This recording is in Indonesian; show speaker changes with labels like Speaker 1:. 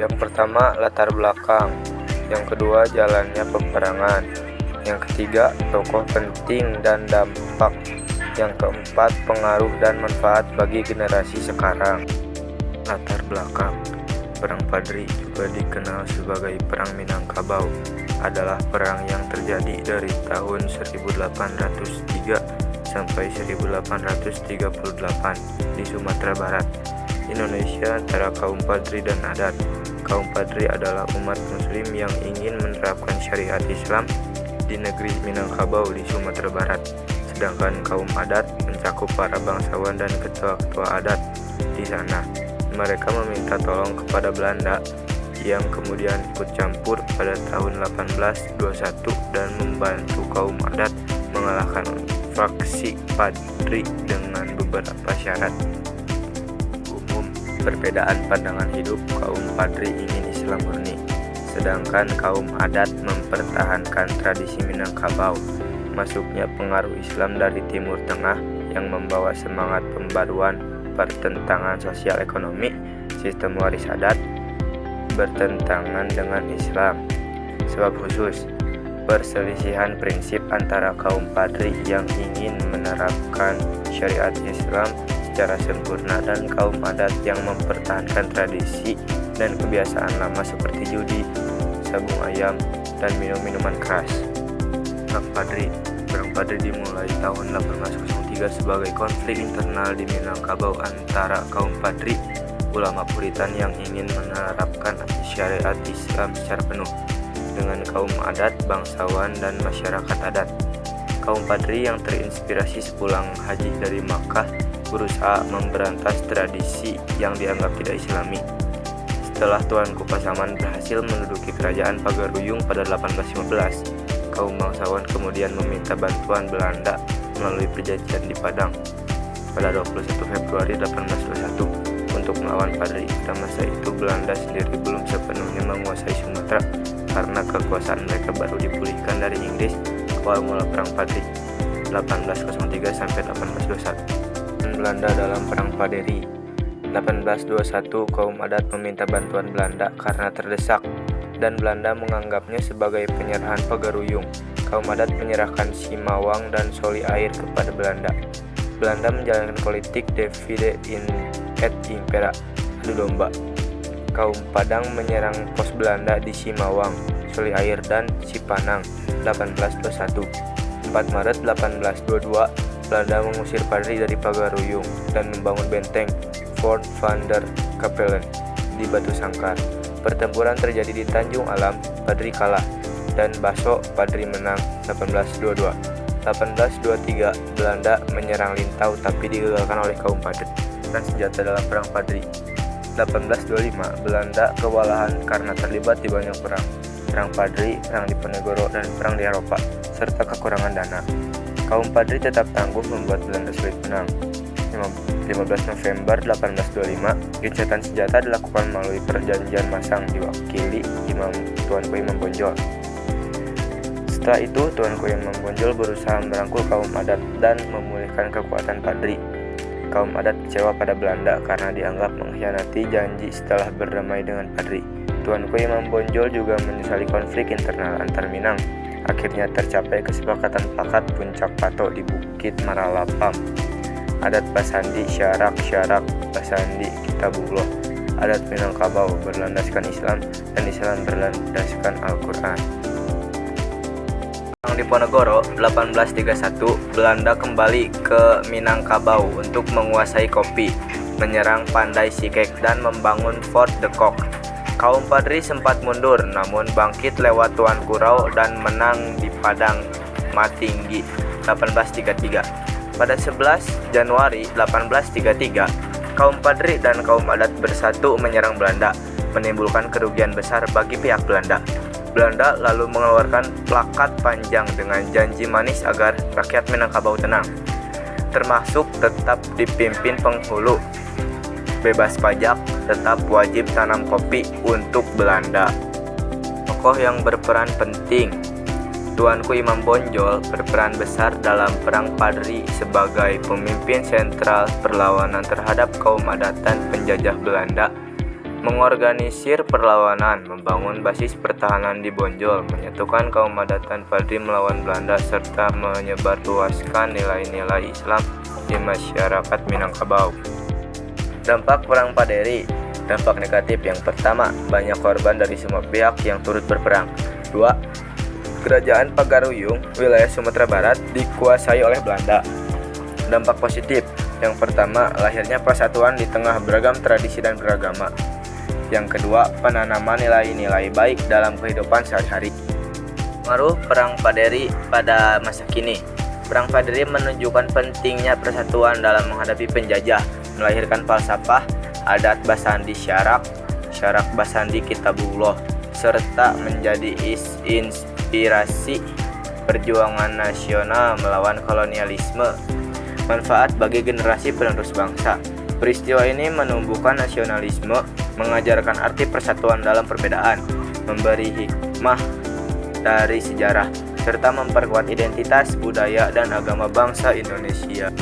Speaker 1: Yang pertama, latar belakang. Yang kedua, jalannya peperangan. Yang ketiga, tokoh penting dan dampak. Yang keempat, pengaruh dan manfaat bagi generasi sekarang. Latar belakang. Perang Padri, juga dikenal sebagai Perang Minangkabau, adalah perang yang terjadi dari tahun 1803 sampai 1838 di Sumatera Barat, Indonesia, antara kaum Padri dan adat. Kaum Padri adalah umat muslim yang ingin menerapkan syariat Islam di negeri Minangkabau di Sumatera Barat. Sedangkan kaum adat mencakup para bangsawan dan ketua-ketua adat di sana. Mereka meminta tolong kepada Belanda yang kemudian ikut campur pada tahun 1821 dan membantu kaum adat mengalahkan faksi Padri dengan beberapa syarat. Umum, perbedaan pandangan hidup. Kaum Padri ingin Islam murni, sedangkan kaum adat mempertahankan tradisi Minangkabau. Masuknya pengaruh Islam dari Timur Tengah yang membawa semangat pembaruan, pertentangan sosial ekonomi, sistem waris adat bertentangan dengan Islam. Sebab khusus, perselisihan prinsip antara kaum Padri yang ingin menerapkan syariat Islam secara sempurna dan kaum adat yang mempertahankan tradisi dan kebiasaan lama seperti judi, sabung ayam, dan minum-minuman keras. Perang Padri dimulai tahun 1803 sebagai konflik internal di Minangkabau antara kaum Padri, ulama Puritan yang ingin menerapkan syariat Islam secara penuh, dengan kaum adat, bangsawan, dan masyarakat adat. Kaum Padri yang terinspirasi sepulang haji dari Makkah berusaha memberantas tradisi yang dianggap tidak Islami. Setelah Tuanku Pasaman berhasil menduduki kerajaan Pagaruyung pada 1815, kaum bangsawan kemudian meminta bantuan Belanda melalui perjanjian di Padang pada 21 Februari 1821 untuk melawan Padri. Pada masa itu Belanda sendiri belum sepenuhnya menguasai Sumatera karena kekuasaan mereka baru dipulihkan dari Inggris awal mula Perang Padri 1803 sampai 1821. Belanda dalam Perang Padri 1821, kaum adat meminta bantuan Belanda karena terdesak dan Belanda menganggapnya sebagai penyerahan Pagaruyung. Kaum adat menyerahkan Simawang dan Soli Air kepada Belanda. Belanda menjalankan politik divide et impera, adu domba. Kaum Padang menyerang pos Belanda di Simawang, Soli Air, dan Sipanang 1821. 4 Maret 1822, Belanda mengusir Padri dari Pagaruyung dan membangun benteng Fort van der Kapellen di Batu Sangkar. Pertempuran terjadi di Tanjung Alam, Padri kalah, dan Baso, Padri menang 1822. 1823, Belanda menyerang Lintau tapi digagalkan oleh kaum Padri dan senjata dalam Perang Padri. 1825, Belanda kewalahan karena terlibat di banyak perang. Perang Padri, Perang Diponegoro, dan Perang di Eropa, serta kekurangan dana. Kaum Padri tetap tangguh membuat Belanda sulit menang. 15 November 1825, gencatan senjata dilakukan melalui perjanjian masang diwakili Tuanku Imam Bonjol. Setelah itu, Tuanku Imam Bonjol berusaha merangkul kaum adat dan memulihkan kekuatan Padri. Kaum adat kecewa pada Belanda karena dianggap mengkhianati janji setelah berdamai dengan Padri. Tuanku Imam Bonjol juga menyesali konflik internal antar Minang. Akhirnya tercapai kesepakatan plakat Puncak Pato di Bukit Maralapam. Adat Basandi Syarak Basandi Kitabullah. Adat Minangkabau berlandaskan Islam dan Islam berlandaskan Al-Quran. Perang Diponegoro 1831, Belanda kembali ke Minangkabau untuk menguasai Kopi, menyerang Pandai Sikek, dan membangun Fort de Kock. Kaum Padri sempat mundur, namun bangkit lewat Tuanku Rau dan menang di Padang Matinggi 1833. Pada 11 Januari 1833, kaum Padri dan kaum adat bersatu menyerang Belanda, menimbulkan kerugian besar bagi pihak Belanda. Belanda lalu mengeluarkan plakat panjang dengan janji manis agar rakyat Minangkabau tenang, termasuk tetap dipimpin penghulu, bebas pajak, tetap wajib tanam kopi untuk Belanda. Tokoh yang berperan penting. Tuanku Imam Bonjol berperan besar dalam Perang Padri sebagai pemimpin sentral perlawanan terhadap kaum adat dan penjajah Belanda. mengorganisir perlawanan, membangun basis pertahanan di Bonjol, menyatukan kaum Madatan Padri melawan Belanda, serta menyebarluaskan nilai-nilai Islam di masyarakat Minangkabau. Dampak Perang Paderi. Dampak negatif yang pertama, banyak korban dari semua pihak yang turut berperang. 2. Kerajaan Pagaruyung, wilayah Sumatera Barat, dikuasai oleh Belanda. Dampak positif. Yang pertama, lahirnya persatuan di tengah beragam tradisi dan beragama. Yang kedua, penanaman nilai-nilai baik dalam kehidupan sehari-hari. Pengaruh Perang Paderi pada masa kini. Perang Paderi menunjukkan pentingnya persatuan dalam menghadapi penjajah, melahirkan falsafah, adat Basandi Syarak Basandi Kitabullah, serta menjadi inspirasi perjuangan nasional melawan kolonialisme. Manfaat bagi generasi penerus bangsa. Peristiwa ini menumbuhkan nasionalisme, mengajarkan arti persatuan dalam perbedaan, memberi hikmah dari sejarah, serta memperkuat identitas, budaya, dan agama bangsa Indonesia.